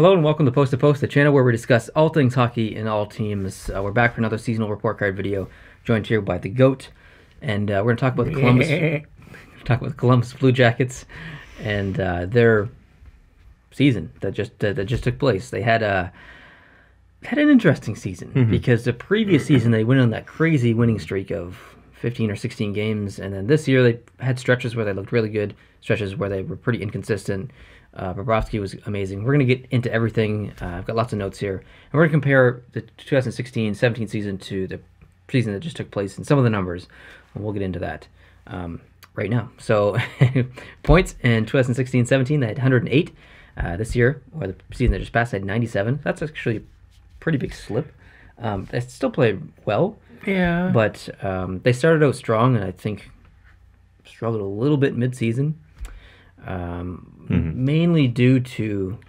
Hello and welcome to Post to Post, the channel where we discuss all things hockey and all teams. We're back for another seasonal report card video, joined here by the GOAT, and we're going to talk about the Columbus Blue Jackets and their season that just took place. They had an interesting season because the previous season they went on that crazy winning streak of 15 or 16 games, and then this year they had stretches where they looked really good, stretches where they were pretty inconsistent. Bobrovsky was amazing. We're going to get into everything. I've got lots of notes here. And we're going to compare the 2016-17 season to the season that just took place and some of the numbers. And we'll get into that right now. So points in 2016-17, they had 108. This year, or the season that just passed, they had 97. That's actually a pretty big slip. They still played well. Yeah. But they started out strong and I think struggled a little bit mid-season. Mainly due to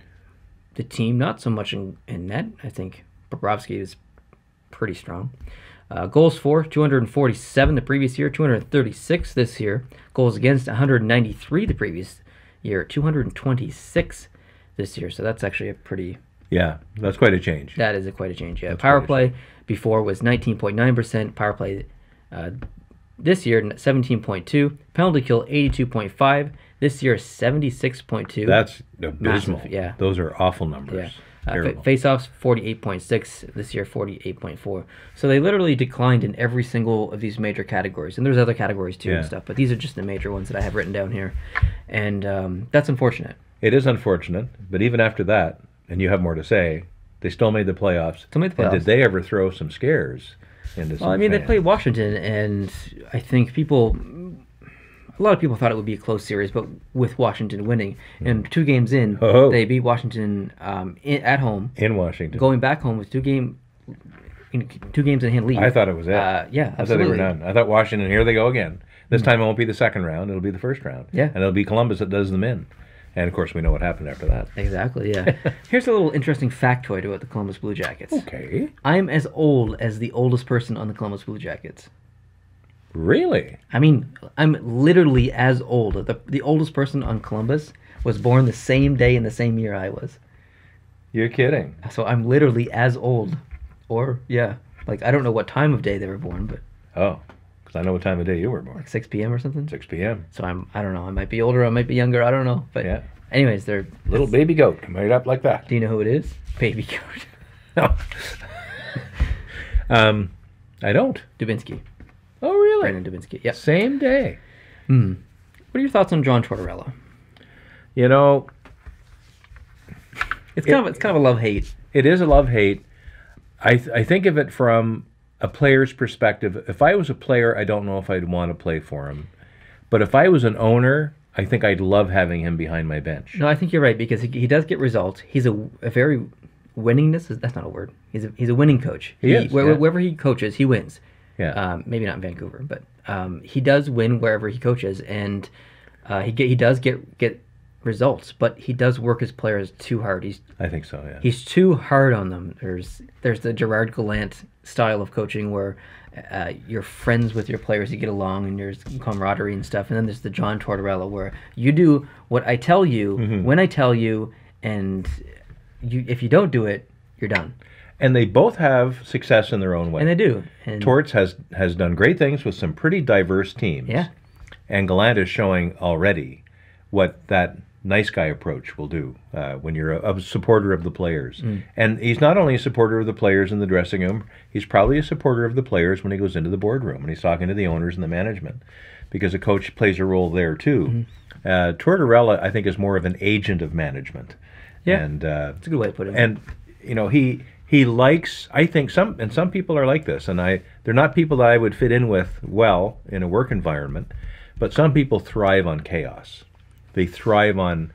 the team, not so much in net. I think Bobrovsky is pretty strong. Goals for 247 the previous year, 236 this year. Goals against 193 the previous year, 226 this year. So that's actually a pretty... Yeah, that's quite a change. That is quite a change, yeah. Power play before was 19.9%. Power play this year, 17.2. Penalty kill, 82.5. This year, 76.2. That's abysmal. Massive, yeah. Those are awful numbers. Yeah. Face-offs, 48.6. This year, 48.4. So they literally declined in every single of these major categories. And there's other categories too and stuff, but these are just the major ones that I have written down here. And that's unfortunate. It is unfortunate, but even after that, and you have more to say, they still made the playoffs. Still made the playoffs. And did they ever throw some scares into some they fans? played Washington, and I think a lot of people thought it would be a close series, but with Washington winning, and 2 games in, they beat Washington at home. In Washington. Going back home with 2 games in hand lead. I thought it was it. Yeah, absolutely. I thought they were done. I thought Washington, here they go again. This time it won't be the second round, it'll be the first round. Yeah. And it'll be Columbus that does them in. And, of course, we know what happened after that. Exactly, yeah. Here's a little interesting factoid about the Columbus Blue Jackets. Okay. I'm as old as the oldest person on the Columbus Blue Jackets. Really? I mean, I'm literally as old. The oldest person on Columbus was born the same day in the same year I was. You're kidding. So I'm literally as old. Or, yeah. Like, I don't know what time of day they were born, but... Oh, because I know what time of day you were born. Like 6 p.m. or something? 6 p.m. So I don't know. I might be older, I might be younger, I don't know. But yeah. Anyways, they're... Little baby goat, made up like that. Do you know who it is? Baby goat. No. I don't. Dubinsky. Oh, really? Brandon Dubinsky, yeah. Same day. What are your thoughts on John Tortorella? You know... It's kind of a love-hate. It is a love-hate. I think of it from a player's perspective. If I was a player, I don't know if I'd want to play for him. But if I was an owner, I think I'd love having him behind my bench. No, I think you're right, because he does get results. He's a very winningness. That's not a word. He's a winning coach. Wherever he coaches, he wins. Yeah. Maybe not in Vancouver, but he does win wherever he coaches, and he does get results. But he does work his players too hard. I think so. Yeah. He's too hard on them. There's the Gerard Gallant style of coaching where you're friends with your players, you get along, and there's camaraderie and stuff. And then there's the John Tortorella where you do what I tell you when I tell you, and if you don't do it, you're done. And they both have success in their own way. And they do. And Torts has done great things with some pretty diverse teams. Yeah. And Gallant is showing already what that nice guy approach will do when you're a supporter of the players. And he's not only a supporter of the players in the dressing room, he's probably a supporter of the players when he goes into the boardroom, and he's talking to the owners and the management, because a coach plays a role there too. Tortorella, I think, is more of an agent of management. Yeah, and it's a good way to put it. And, you know, he likes, I think, some people are like this, and they're not people that I would fit in with well in a work environment, but some people thrive on chaos. They thrive on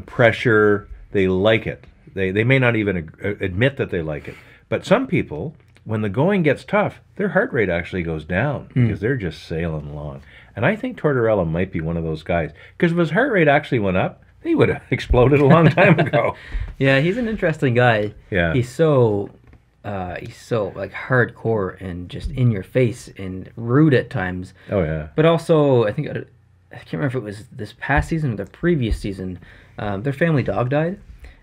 pressure. They like it. They may not even admit that they like it. But some people, when the going gets tough, their heart rate actually goes down because they're just sailing along. And I think Tortorella might be one of those guys. Because if his heart rate actually went up, he would have exploded a long time ago. Yeah, he's an interesting guy. Yeah. He's so like hardcore and just in your face and rude at times. Oh, yeah. But also, I can't remember if it was this past season or the previous season, their family dog died,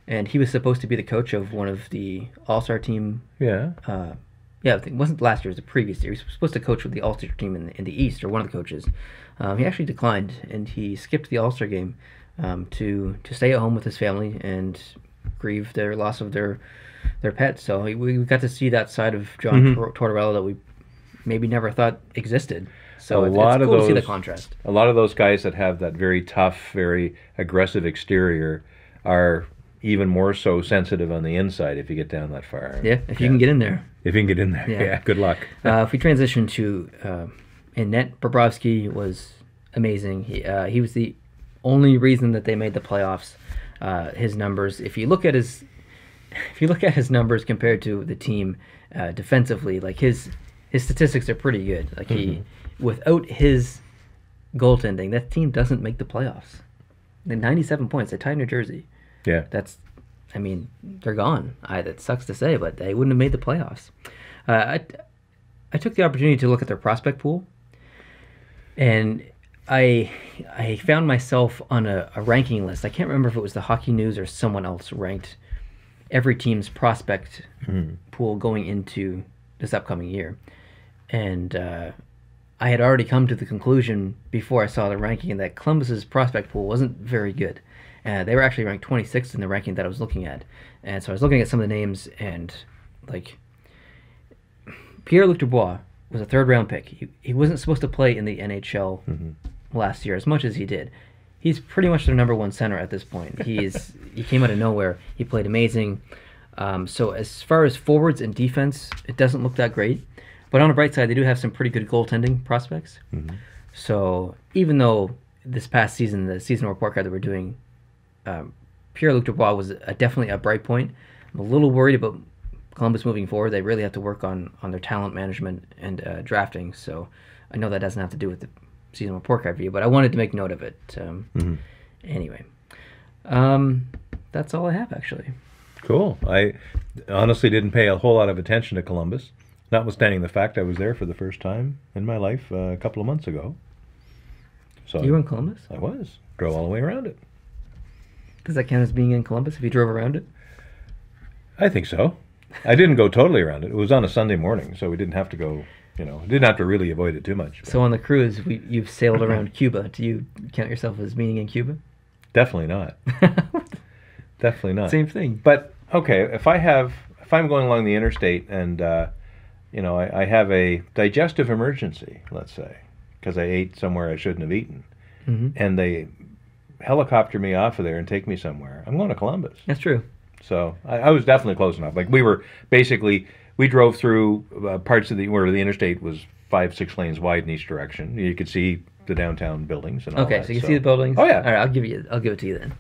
and he was supposed to be the coach of one of the All-Star team. Yeah. Yeah, it wasn't last year; it was the previous year. He was supposed to coach with the All-Star team in the East, or one of the coaches. He actually declined, and he skipped the All-Star game to stay at home with his family and grieve their loss of their pet. So we got to see that side of John Tortorella that we maybe never thought existed. So it's cool to see the contrast. A lot of those guys that have that very tough, very aggressive exterior are even more so sensitive on the inside if you get down that far. Yeah, if you can get in there. If you can get in there, yeah, good luck. If we transition to in net, Bobrovsky was amazing. He was the only reason that they made the playoffs. His numbers, if you look at his numbers compared to the team defensively, like his statistics are pretty good. Like without his goaltending, that team doesn't make the playoffs. They 97 points. They tied New Jersey. Yeah, they're gone. That sucks to say, but they wouldn't have made the playoffs. I took the opportunity to look at their prospect pool, and I found myself on a ranking list. I can't remember if it was the Hockey News or someone else ranked every team's prospect pool going into this upcoming year. And I had already come to the conclusion before I saw the ranking that Columbus's prospect pool wasn't very good. They were actually ranked 26th in the ranking that I was looking at. And so I was looking at some of the names, and like Pierre-Luc Dubois was a third-round pick. He wasn't supposed to play in the NHL last year as much as he did. He's pretty much their number one center at this point. He came out of nowhere. He played amazing. So as far as forwards and defense, it doesn't look that great. But on the bright side, they do have some pretty good goaltending prospects. So even though this past season, the seasonal report card that we're doing, Pierre-Luc Dubois was definitely a bright point. I'm a little worried about Columbus moving forward. They really have to work on their talent management and drafting. So I know that doesn't have to do with the seasonal report card view, but I wanted to make note of it. Anyway, that's all I have, actually. Cool. I honestly didn't pay a whole lot of attention to Columbus, notwithstanding the fact I was there for the first time in my life a couple of months ago. So you were in Columbus? I was. Drove all the way around it. Does that count as being in Columbus if you drove around it? I think so. I didn't go totally around it. It was on a Sunday morning, so we didn't have to go, didn't have to really avoid it too much. But. So on the cruise, you've sailed around Cuba. Do you count yourself as being in Cuba? Definitely not. Definitely not. Same thing. But, okay, if I'm going along the interstate and, I have a digestive emergency, let's say, because I ate somewhere I shouldn't have eaten, and they helicopter me off of there and take me somewhere, I'm going to Columbus. That's true. So I was definitely close enough. Like we drove through parts of where the interstate was 5-6 lanes wide in each direction. You could see the downtown buildings and all that. Okay, so you can see the buildings. Oh yeah. All right, I'll give it to you then.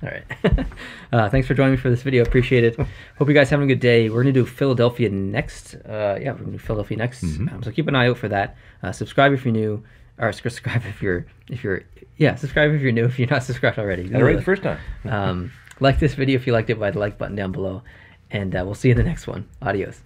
All right. Thanks for joining me for this video. Appreciate it. Hope you guys having a good day. We're gonna do Philadelphia next. We're gonna do Philadelphia next. So keep an eye out for that. Subscribe if you're new, or subscribe if you're subscribe if you're new. If you're not subscribed already, got it right the first time. Like this video if you liked it by the like button down below, and we'll see you in the next one. Adios.